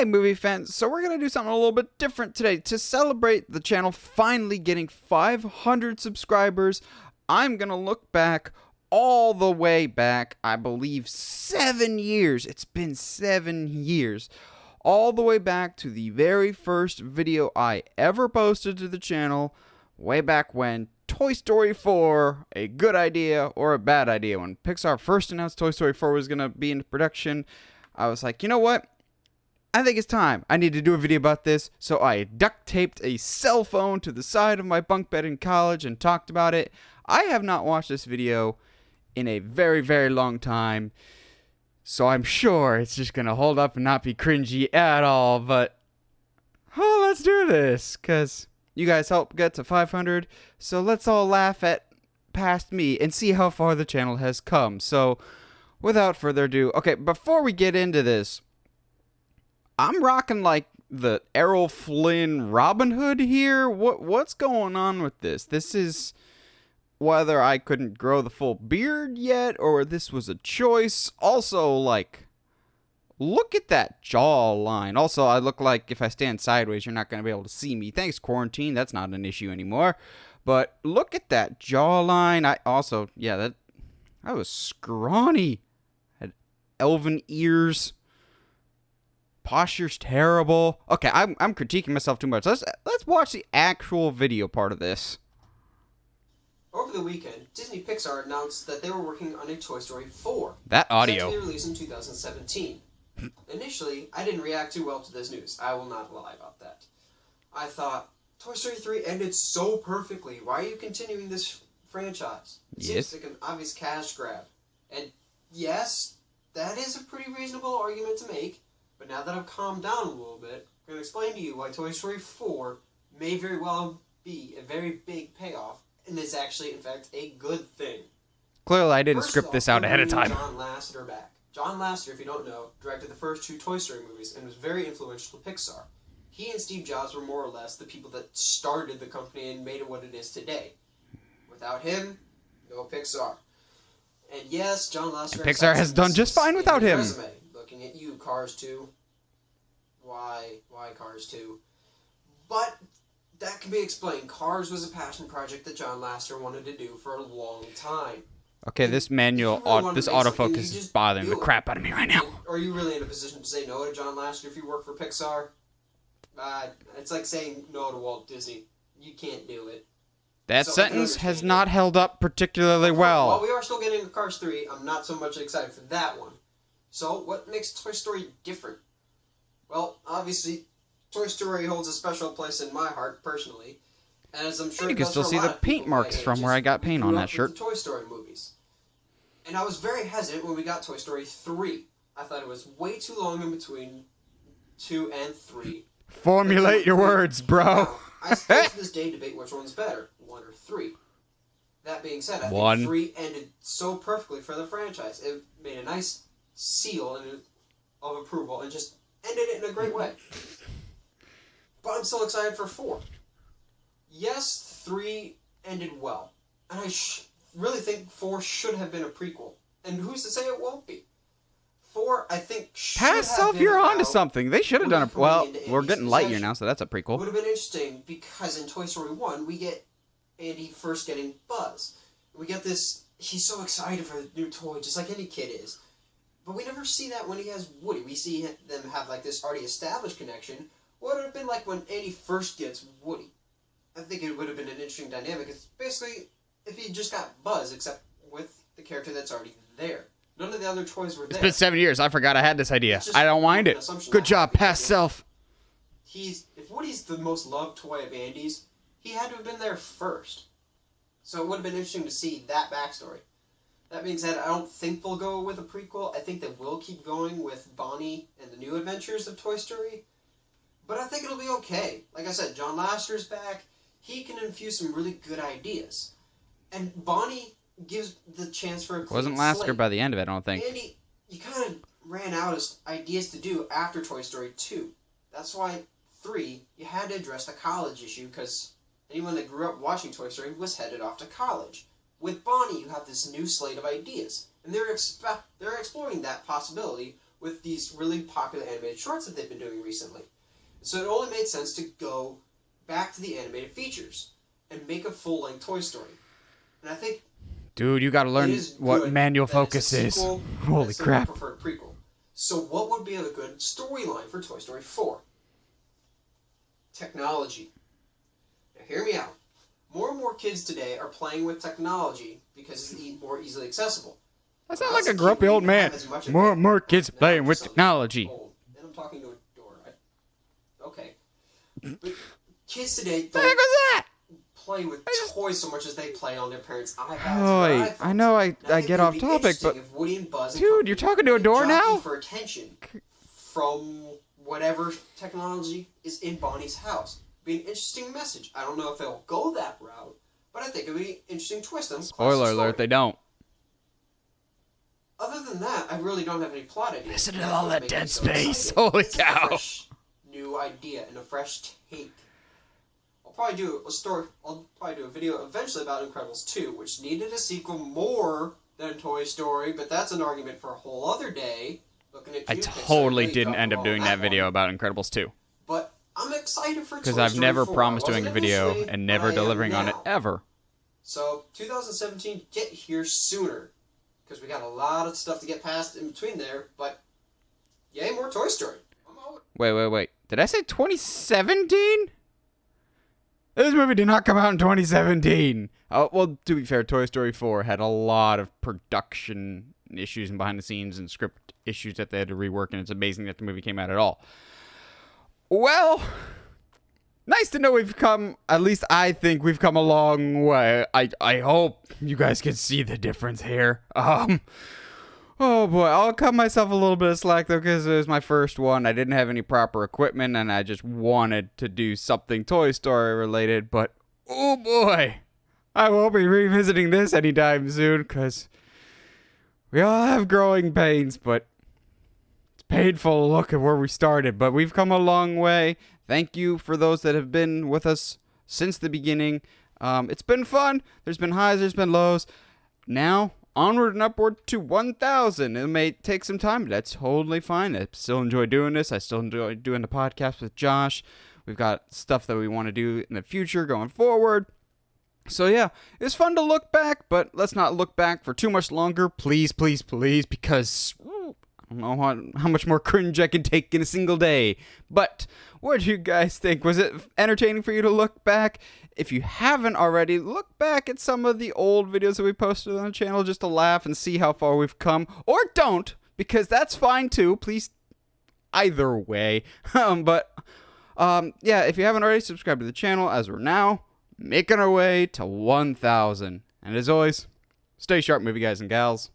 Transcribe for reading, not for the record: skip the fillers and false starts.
movie fans, so we're going to do something a little bit different today. To celebrate the channel finally getting 500 subscribers, I'm going to look back all the way back, I believe 7 years. It's been 7 years. All the way back to the very first video I ever posted to the channel, way back when Toy Story 4, a good idea or a bad idea. When Pixar first announced Toy Story 4 was going to be in production, I was like, you know what? I think it's time. I need to do a video about this. So I duct taped a cell phone to the side of my bunk bed in college and talked about it. I have not watched this video in a very, very long time. So I'm sure it's just going to hold up and not be cringy at all. But, oh, let's do this. Because you guys helped get to 500. So let's all laugh at past me and see how far the channel has come. So without further ado, okay, before we get into this, I'm rocking like the Errol Flynn Robin Hood here. What's going on with this? This is whether I couldn't grow the full beard yet or this was a choice. Also, like, look at that jawline. Also, I look like if I stand sideways, you're not going to be able to see me. Thanks, quarantine. That's not an issue anymore. But look at that jawline. I also, yeah, I was scrawny. Had elven ears. Posture's terrible. Okay, I'm critiquing myself too much. Let's watch the actual video part of this. Over the weekend, Disney Pixar announced that they were working on a Toy Story 4. That audio. Set to be released in 2017. Initially, I didn't react too well to this news. I will not lie about that. I thought, Toy Story 3 ended so perfectly. Why are you continuing this franchise? It seems like an obvious cash grab. And yes, that is a pretty reasonable argument to make. But now that I've calmed down a little bit, I'm going to explain to you why Toy Story 4 may very well be a very big payoff, and is actually, in fact, a good thing. Clearly, I didn't script this out ahead of time. John Lasseter back. John Lasseter, if you don't know, directed the first 2 Toy Story movies and was very influential to Pixar. He and Steve Jobs were more or less the people that started the company and made it what it is today. Without him, no Pixar. And yes, John Lasseter... And Pixar has done just fine without him. Resume. Looking at you, Cars 2. Why Cars 2? But that can be explained. Cars was a passion project that John Lasseter wanted to do for a long time. Okay, this manual, this autofocus is bothering the crap out of me right now. Are you really in a position to say no to John Lasseter if you work for Pixar? It's like saying no to Walt Disney. You can't do it. That sentence has not held up particularly well. While we are still getting Cars 3, I'm not so much excited for that one. So, what makes Toy Story different? Well, obviously, Toy Story holds a special place in my heart, personally. As I'm sure you can still see the paint marks from where I got paint on that shirt. The Toy Story movies. And I was very hesitant when we got Toy Story 3. I thought it was way too long in between 2 and 3. Formulate your words, bro. Now, I still to this day debate which one's better, 1 or 3. That being said, I think 3 ended so perfectly for the franchise. It made a nice seal of approval and just ended it in a great way. But I'm still excited for 4. Yes, 3 ended well. And I really think 4 should have been a prequel. And who's to say it won't be? 4, I think, should have been Past self, you're onto something. They should have done a... Well, we're getting Lightyear now, so that's a prequel. Would have been interesting because in Toy Story 1, we get Andy first getting Buzz. We get this... He's so excited for the new toy, just like any kid is. But we never see that when he has Woody. We see them have like this already established connection. What would it have been like when Andy first gets Woody? I think it would have been an interesting dynamic. It's basically if he just got Buzz, except with the character that's already there. None of the other toys were there. It's been 7 years. I forgot I had this idea. I don't mind it. Good job, past self. If Woody's the most loved toy of Andy's, he had to have been there first. So it would have been interesting to see that backstory. That being said, I don't think they'll go with a prequel. I think they will keep going with Bonnie and the New Adventures of Toy Story. But I think it'll be okay. Like I said, John Lasseter's back. He can infuse some really good ideas. And Bonnie gives the chance for a clean Wasn't Lasseter slate. by the end of it, I don't think. Andy, you kind of ran out of ideas to do after Toy Story 2. That's why 3, you had to address the college issue, because anyone that grew up watching Toy Story was headed off to college. With Bonnie, you have this new slate of ideas, and they're exploring that possibility with these really popular animated shorts that they've been doing recently. So it only made sense to go back to the animated features and make a full-length Toy Story. And I think, dude, you gotta learn what manual focus is. Holy crap. Preferred prequel. So what would be a good storyline for Toy Story 4? Technology. Now hear me out. More and more kids today are playing with technology because it's more easily accessible. I sound like a grumpy old man. More kids playing with technology. Old. And I'm talking to a door. Okay. But kids today What the heck was that? play with toys so much as they play on their parents' iPads. Oh, I know I get off topic, but dude, you're talking to a door now? For attention from whatever technology is in Bonnie's house. Be an interesting message. I don't know if they'll go that route, but I think it'll be an interesting twist on the Spoiler alert, they don't. Other than that, I really don't have any plot ideas. Listen to all that dead space. Holy cow. A fresh new idea and a fresh take. I'll probably do a video eventually about Incredibles 2, which needed a sequel more than Toy Story, but that's an argument for a whole other day. I totally didn't end up doing that video about Incredibles 2. But I'm excited for Toy Story 4. Because I've never promised I doing a wasn't video initially, and never but I am delivering on it now. ever. So 2017, get here sooner. Because we got a lot of stuff to get past in between there, but yay, more Toy Story. Wait. Did I say 2017? This movie did not come out in 2017. Oh, well, to be fair, Toy Story 4 had a lot of production issues and behind the scenes and script issues that they had to rework, and it's amazing that the movie came out at all. Well, nice to know we've come, at least I think we've come a long way. I hope you guys can see the difference here. Oh boy, I'll cut myself a little bit of slack though, because it was my first one. I didn't have any proper equipment, and I just wanted to do something Toy Story related, but oh boy, I won't be revisiting this anytime soon, because we all have growing pains, but it's painful to look at where we started, but we've come a long way. Thank you for those that have been with us since the beginning. It's been fun. There's been highs, there's been lows. Now, onward and upward to 1,000. It may take some time, but that's totally fine. I still enjoy doing this. I still enjoy doing the podcast with Josh. We've got stuff that we want to do in the future going forward. So yeah, it's fun to look back, but let's not look back for too much longer. Please, please, please, because I don't know how much more cringe I can take in a single day. But what do you guys think? Was it entertaining for you to look back? If you haven't already, look back at some of the old videos that we posted on the channel just to laugh and see how far we've come. Or don't, because that's fine too. Please, either way. Yeah, if you haven't already, subscribe to the channel as we're now making our way to 1,000. And as always, stay sharp, movie guys and gals.